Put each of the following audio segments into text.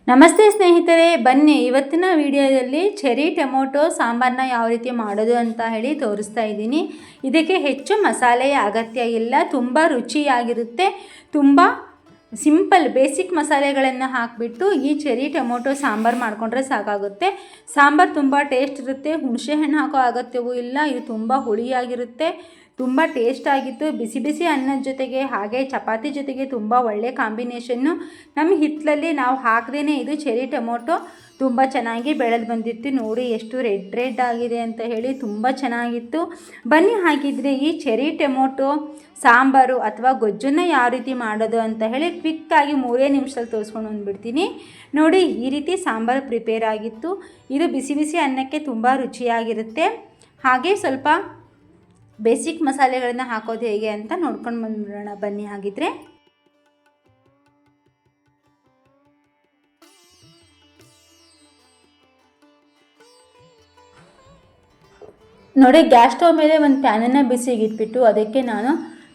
ನಮಸ್ತೆ ಸ್ನೇಹಿತರೆ, ಬನ್ನಿ ಇವತ್ತಿನ ವಿಡಿಯೋದಲ್ಲಿ ಚೆರಿ ಟೊಮೊಟೊ ಸಾಂಬಾರನ್ನ ಯಾವ ರೀತಿ ಮಾಡೋದು ಅಂತ ಹೇಳಿ ತೋರಿಸ್ತಾ ಇದ್ದೀನಿ. ಇದಕ್ಕೆ ಹೆಚ್ಚು ಮಸಾಲೆಯ ಅಗತ್ಯ ಇಲ್ಲ, ತುಂಬ ರುಚಿಯಾಗಿರುತ್ತೆ. ತುಂಬ ಸಿಂಪಲ್ ಬೇಸಿಕ್ ಮಸಾಲೆಗಳನ್ನು ಹಾಕಿಬಿಟ್ಟು ಈ ಚೆರಿ ಟೊಮೊಟೊ ಸಾಂಬಾರು ಮಾಡಿಕೊಂಡ್ರೆ ಸಾಕಾಗುತ್ತೆ. ಸಾಂಬಾರು ತುಂಬ ಟೇಸ್ಟ್ ಇರುತ್ತೆ, ಹುಣಸೆಹಣ್ಣು ಹಾಕೋ ಅಗತ್ಯವೂ ಇಲ್ಲ. ಇದು ತುಂಬ ಹುಳಿಯಾಗಿರುತ್ತೆ, ತುಂಬ ಟೇಸ್ಟಾಗಿತ್ತು. ಬಿಸಿ ಬಿಸಿ ಅನ್ನದ ಜೊತೆಗೆ ಹಾಗೆ ಚಪಾತಿ ಜೊತೆಗೆ ತುಂಬ ಒಳ್ಳೆ ಕಾಂಬಿನೇಷನ್ನು. ನಮ್ಮ ಹಿತ್ತಲಲ್ಲಿ ನಾವು ಹಾಕದೇ ಇದು ಚೆರಿ ಟೊಮೊಟೊ ತುಂಬ ಚೆನ್ನಾಗಿ ಬೆಳೆದು ಬಂದಿತ್ತು. ನೋಡಿ ಎಷ್ಟು ರೆಡ್ ಆಗಿದೆ ಅಂತ ಹೇಳಿ, ತುಂಬ ಚೆನ್ನಾಗಿತ್ತು. ಬನ್ನಿ ಹಾಗಿದ್ರೆ ಈ ಚೆರಿ ಟೊಮೊಟೊ ಸಾಂಬಾರು ಅಥವಾ ಗೊಜ್ಜನ್ನು ಯಾವ ರೀತಿ ಮಾಡೋದು ಅಂತ ಹೇಳಿ ಕ್ವಿಕ್ಕಾಗಿ 3 ನಿಮಿಷದಲ್ಲಿ ತೋರಿಸ್ಕೊಂಡು ಬಂದುಬಿಡ್ತೀನಿ. ನೋಡಿ, ಈ ರೀತಿ ಸಾಂಬಾರು ಪ್ರಿಪೇರ್ ಆಗಿತ್ತು. ಇದು ಬಿಸಿ ಬಿಸಿ ಅನ್ನಕ್ಕೆ ತುಂಬ ರುಚಿಯಾಗಿರುತ್ತೆ. ಹಾಗೆ ಸ್ವಲ್ಪ ಬೇಸಿಕ್ ಮಸಾಲೆಗಳನ್ನು ಹಾಕೋದು ಹೇಗೆ ಅಂತ ನೋಡ್ಕೊಂಡು ಬಂದ್ಬಿಡೋಣ ಬನ್ನಿ ಹಾಗಿದ್ರೆ. ನೋಡಿ, ಗ್ಯಾಸ್ ಸ್ಟವ್ ಮೇಲೆ ಒಂದು ಪ್ಯಾನನ್ನು ಬಿಸಿಗೆ ಇಟ್ಬಿಟ್ಟು ಅದಕ್ಕೆ ನಾನು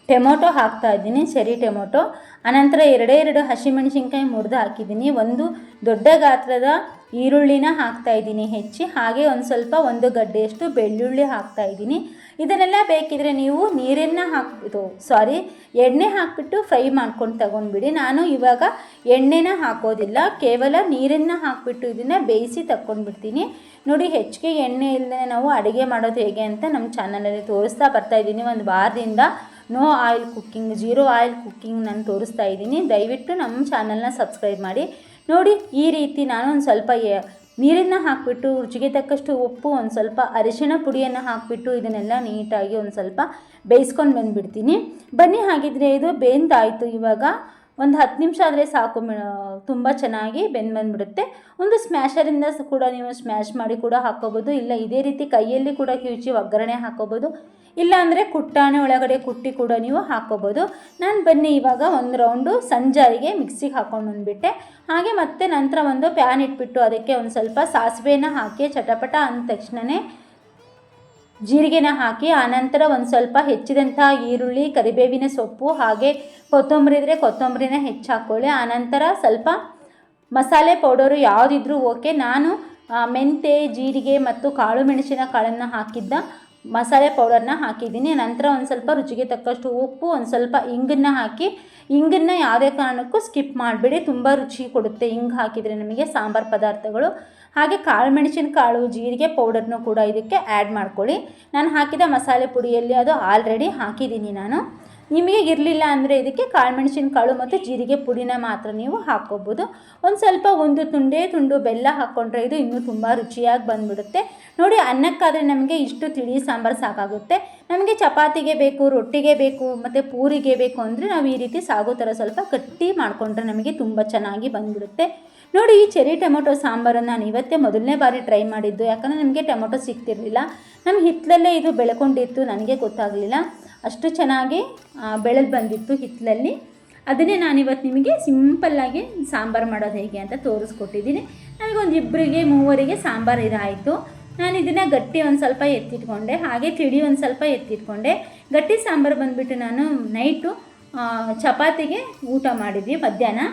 ಟೊಮೊಟೊ ಹಾಕ್ತಾ ಇದ್ದೀನಿ, ಚೆರಿ ಟೊಮೊಟೊ. ಅನಂತರ 2 ಹಸಿಮೆಣಸಿನ್ಕಾಯಿ ಮುರಿದು ಹಾಕಿದ್ದೀನಿ. ಒಂದು ದೊಡ್ಡ ಗಾತ್ರದ ಈರುಳ್ಳಿನ ಹಾಕ್ತಾ ಇದ್ದೀನಿ ಹೆಚ್ಚಿ. ಹಾಗೆ ಒಂದು ಗಡ್ಡೆಯಷ್ಟು ಬೆಳ್ಳುಳ್ಳಿ ಹಾಕ್ತಾ ಇದ್ದೀನಿ. ಇದನ್ನೆಲ್ಲ ಬೇಕಿದ್ರೆ ನೀವು ಎಣ್ಣೆ ಹಾಕಿಬಿಟ್ಟು ಫ್ರೈ ಮಾಡ್ಕೊಂಡು ತಗೊಂಡ್ಬಿಡಿ. ನಾನು ಇವಾಗ ಎಣ್ಣೆನ ಹಾಕೋದಿಲ್ಲ, ಕೇವಲ ನೀರನ್ನು ಹಾಕಿಬಿಟ್ಟು ಇದನ್ನು ಬೇಯಿಸಿ ತಗೊಂಡ್ಬಿಡ್ತೀನಿ. ನೋಡಿ, ಹೆಚ್ಚಿಗೆ ಎಣ್ಣೆ ಇಲ್ಲದೆ ನಾವು ಅಡುಗೆ ಮಾಡೋದು ಹೇಗೆ ಅಂತ ನಮ್ಮ ಚಾನಲಲ್ಲಿ ತೋರಿಸ್ತಾ ಬರ್ತಾಯಿದ್ದೀನಿ. ಒಂದು ವಾರದಿಂದ no oil cooking, 0 oil cooking ನಾನು ತೋರಿಸ್ತಾ ಇದ್ದೀನಿ. ದಯವಿಟ್ಟು ನಮ್ಮ ಚಾನಲ್ನ ಸಬ್ಸ್ಕ್ರೈಬ್ ಮಾಡಿ. ನೋಡಿ, ಈ ರೀತಿ ನಾನು ಒಂದು ಸ್ವಲ್ಪ ನೀರನ್ನು ಹಾಕಿಬಿಟ್ಟು ರುಚಿಗೆ ತಕ್ಕಷ್ಟು ಉಪ್ಪು, ಒಂದು ಸ್ವಲ್ಪ ಅರಿಶಿಣ ಪುಡಿಯನ್ನು ಹಾಕಿಬಿಟ್ಟು ಇದನ್ನೆಲ್ಲ ನೀಟಾಗಿ ಒಂದು ಸ್ವಲ್ಪ ಬೇಯಿಸ್ಕೊಂಡು ಬಂದುಬಿಡ್ತೀನಿ. ಬನ್ನಿ ಹಾಗಿದ್ರೆ ಇದು ಬೆಂದಾಯಿತು. ಇವಾಗ ಒಂದು 10 ನಿಮಿಷ ಆದರೆ ಸಾಕು, ತುಂಬ ಚೆನ್ನಾಗಿ ಬಂದುಬಿಡುತ್ತೆ. ಒಂದು ಸ್ಮ್ಯಾಶರಿಂದ ಕೂಡ ನೀವು ಸ್ಮ್ಯಾಶ್ ಮಾಡಿ ಕೂಡ ಹಾಕ್ಕೋಬೋದು, ಇಲ್ಲ ಇದೇ ರೀತಿ ಕೈಯಲ್ಲಿ ಕೂಡ ಕಿವುಚಿ ಒಗ್ಗರಣೆ ಹಾಕ್ಕೋಬೋದು, ಇಲ್ಲ ಅಂದರೆ ಕುಟ್ಟಾಣೆ ಒಳಗಡೆ ಕುಟ್ಟಿ ಕೂಡ ನೀವು ಹಾಕ್ಕೋಬೋದು. ನಾನು ಬನ್ನಿ ಇವಾಗ ಒಂದು ರೌಂಡು ಸಂಜಾರಿಗೆ ಮಿಕ್ಸಿಗೆ ಹಾಕ್ಕೊಂಡು ಬಂದುಬಿಟ್ಟೆ. ಹಾಗೆ ಮತ್ತೆ ನಂತರ ಒಂದು ಪ್ಯಾನ್ ಇಟ್ಬಿಟ್ಟು ಅದಕ್ಕೆ ಒಂದು ಸ್ವಲ್ಪ ಸಾಸಿವೆನ ಹಾಕಿ ಚಟಪಟ ಅಂದ ತಕ್ಷಣವೇ ಜೀರಿಗೆನ ಹಾಕಿ, ಆನಂತರ ಒಂದು ಸ್ವಲ್ಪ ಹೆಚ್ಚಿದಂಥ ಈರುಳ್ಳಿ, ಕರಿಬೇವಿನ ಸೊಪ್ಪು, ಹಾಗೆ ಕೊತ್ತಂಬರಿ ಇದ್ದರೆ ಕೊತ್ತಂಬರಿನ ಹೆಚ್ಚು ಹಾಕ್ಕೊಳ್ಳಿ. ಆನಂತರ ಸ್ವಲ್ಪ ಮಸಾಲೆ ಪೌಡರು ಯಾವುದಿದ್ರೂ ಓಕೆ. ನಾನು ಮೆಂತೆ, ಜೀರಿಗೆ ಮತ್ತು ಕಾಳು ಮೆಣಸಿನ ಕಾಳನ್ನು ಹಾಕಿದ್ದ ಮಸಾಲೆ ಪೌಡರ್ನ ಹಾಕಿದ್ದೀನಿ. ನಂತರ ಒಂದು ಸ್ವಲ್ಪ ರುಚಿಗೆ ತಕ್ಕಷ್ಟು ಉಪ್ಪು, ಒಂದು ಸ್ವಲ್ಪ ಇಂಗನ್ನು ಹಾಕಿ, ಇಂಗನ್ನು ಯಾವುದೇ ಕಾರಣಕ್ಕೂ ಸ್ಕಿಪ್ ಮಾಡಿಬಿಡಿ, ತುಂಬ ರುಚಿ ಕೊಡುತ್ತೆ ಇಂಗು ಹಾಕಿದರೆ ನಮಗೆ ಸಾಂಬಾರು ಪದಾರ್ಥಗಳು. ಹಾಗೆ ಕಾಳು ಮೆಣಸಿನ ಕಾಳು, ಜೀರಿಗೆ ಪೌಡರ್ನೂ ಕೂಡ ಇದಕ್ಕೆ ಆ್ಯಡ್ ಮಾಡ್ಕೊಳ್ಳಿ. ನಾನು ಹಾಕಿದ ಮಸಾಲೆ ಪುಡಿಯಲ್ಲಿ ಅದು ಆಲ್ರೆಡಿ ಹಾಕಿದ್ದೀನಿ ನಾನು. ನಿಮಗೆ ಇರಲಿಲ್ಲ ಅಂದರೆ ಇದಕ್ಕೆ ಕಾಳು ಮೆಣಸಿನ ಕಾಳು ಮತ್ತು ಜೀರಿಗೆ ಪುಡಿನ ಮಾತ್ರ ನೀವು ಹಾಕ್ಕೋಬೋದು. ಒಂದು ಸ್ವಲ್ಪ ಒಂದು ತುಂಡು ಬೆಲ್ಲ ಹಾಕ್ಕೊಂಡ್ರೆ ಇದು ಇನ್ನೂ ತುಂಬ ರುಚಿಯಾಗಿ ಬಂದುಬಿಡುತ್ತೆ. ನೋಡಿ, ಅನ್ನಕ್ಕಾದರೆ ನಮಗೆ ಇಷ್ಟು ತಿಳಿ ಸಾಂಬಾರು ಸಾಕಾಗುತ್ತೆ. ನಮಗೆ ಚಪಾತಿಗೆ ಬೇಕು, ರೊಟ್ಟಿಗೆ ಬೇಕು ಮತ್ತು ಪೂರಿಗೆ ಬೇಕು ಅಂದರೆ ನಾವು ಈ ರೀತಿ ಸಾಗೋ ಥರ ಸ್ವಲ್ಪ ಗಟ್ಟಿ ಮಾಡಿಕೊಂಡ್ರೆ ನಮಗೆ ತುಂಬ ಚೆನ್ನಾಗಿ ಬಂದುಬಿಡುತ್ತೆ. ನೋಡಿ, ಈ ಚೆರಿ ಟೊಮೊಟೊ ಸಾಂಬಾರನ್ನು ನಾನು ಇವತ್ತೇ ಮೊದಲನೇ ಬಾರಿ ಟ್ರೈ ಮಾಡಿದ್ದು. ಯಾಕಂದರೆ ನಮಗೆ ಟೊಮೊಟೊ ಸಿಗ್ತಿರಲಿಲ್ಲ, ನಮ್ಮ ಹಿತ್ತಲಲ್ಲೇ ಇದು ಬೆಳ್ಕೊಂಡಿತ್ತು, ನನಗೆ ಗೊತ್ತಾಗಲಿಲ್ಲ. ಅಷ್ಟು ಚೆನ್ನಾಗಿ ಬೆಳೆದು ಬಂದಿತ್ತು ಹಿತ್ತಲಲ್ಲಿ. ಅದನ್ನೇ ನಾನಿವತ್ತು ನಿಮಗೆ ಸಿಂಪಲ್ಲಾಗಿ ಸಾಂಬಾರು ಮಾಡೋದು ಹೇಗೆ ಅಂತ ತೋರಿಸ್ಕೊಟ್ಟಿದ್ದೀನಿ. ನನಗೊಂದು 2-3 ಸಾಂಬಾರು ಇದಾಯಿತು. ನಾನು ಇದನ್ನು ಗಟ್ಟಿ ಒಂದು ಸ್ವಲ್ಪ ಎತ್ತಿಟ್ಕೊಂಡೆ, ಹಾಗೆ ತಿಳಿ ಒಂದು ಸ್ವಲ್ಪ ಎತ್ತಿಟ್ಕೊಂಡೆ. ಗಟ್ಟಿ ಸಾಂಬಾರು ಬಂದುಬಿಟ್ಟು ನಾನು ನೈಟು ಚಪಾತಿಗೆ ಊಟ ಮಾಡಿದ್ವಿ, ಮಧ್ಯಾಹ್ನ.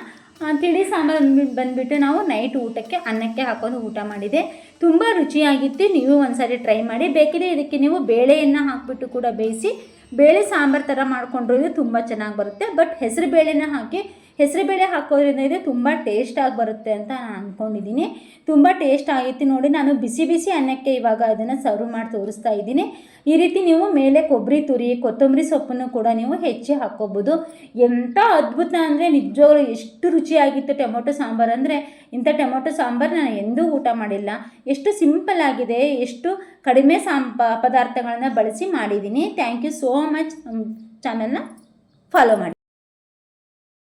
ತಿಳಿ ಸಾಂಬಾರು ಬಂದುಬಿಟ್ಟು ನಾವು ನೈಟ್ ಊಟಕ್ಕೆ ಅನ್ನಕ್ಕೆ ಹಾಕೊಂಡು ಊಟ ಮಾಡಿದೆ. ತುಂಬ ರುಚಿಯಾಗಿತ್ತು, ನೀವು ಒಂದು ಸಾರಿ ಟ್ರೈ ಮಾಡಿ. ಬೇಕಿದ್ರೆ ಇದಕ್ಕೆ ನೀವು ಬೇಳೆಯನ್ನು ಹಾಕಿಬಿಟ್ಟು ಕೂಡ ಬೇಯಿಸಿ ಬೇಳೆ ಸಾಂಬಾರು ಥರ ಮಾಡಿಕೊಂಡ್ರು ಇದು ತುಂಬ ಚೆನ್ನಾಗಿ ಬರುತ್ತೆ. ಬಟ್ ಹೆಸರು ಬೇಳೆನ ಹಾಕಿ, ಹೆಸರು ಬೇಳೆ ಹಾಕೋದ್ರಿಂದ ಇದು ತುಂಬ ಟೇಸ್ಟಾಗಿ ಬರುತ್ತೆ ಅಂತ ನಾನು ಅಂದ್ಕೊಂಡಿದ್ದೀನಿ. ತುಂಬ ಟೇಸ್ಟ್ ಆಗಿತ್ತು. ನೋಡಿ, ನಾನು ಬಿಸಿ ಬಿಸಿ ಅನ್ನಕ್ಕೆ ಇವಾಗ ಅದನ್ನು ಸರ್ವ್ ಮಾಡಿ ತೋರಿಸ್ತಾ ಇದ್ದೀನಿ. ಈ ರೀತಿ ನೀವು ಮೇಲೆ ಕೊಬ್ಬರಿ ತುರಿ, ಕೊತ್ತಂಬರಿ ಸೊಪ್ಪನ್ನು ಕೂಡ ನೀವು ಹೆಚ್ಚಿ ಹಾಕ್ಕೋಬೋದು. ಎಂಥ ಅದ್ಭುತ ಅಂದರೆ ನಿಜವಾಗ್ಲೂ ಎಷ್ಟು ರುಚಿಯಾಗಿತ್ತು ಟೊಮೊಟೊ ಸಾಂಬಾರು ಅಂದರೆ. ಇಂಥ ಟೊಮೊಟೊ ಸಾಂಬಾರು ನಾನು ಎಂದೂ ಊಟ ಮಾಡಿಲ್ಲ. ಎಷ್ಟು ಸಿಂಪಲ್ ಆಗಿದೆ, ಎಷ್ಟು ಕಡಿಮೆ ಪದಾರ್ಥಗಳನ್ನ ಬಳಸಿ ಮಾಡಿದ್ದೀನಿ. Thank you so much. ಚಾನಲ್ನ ಫಾಲೋ ಮಾಡಿ.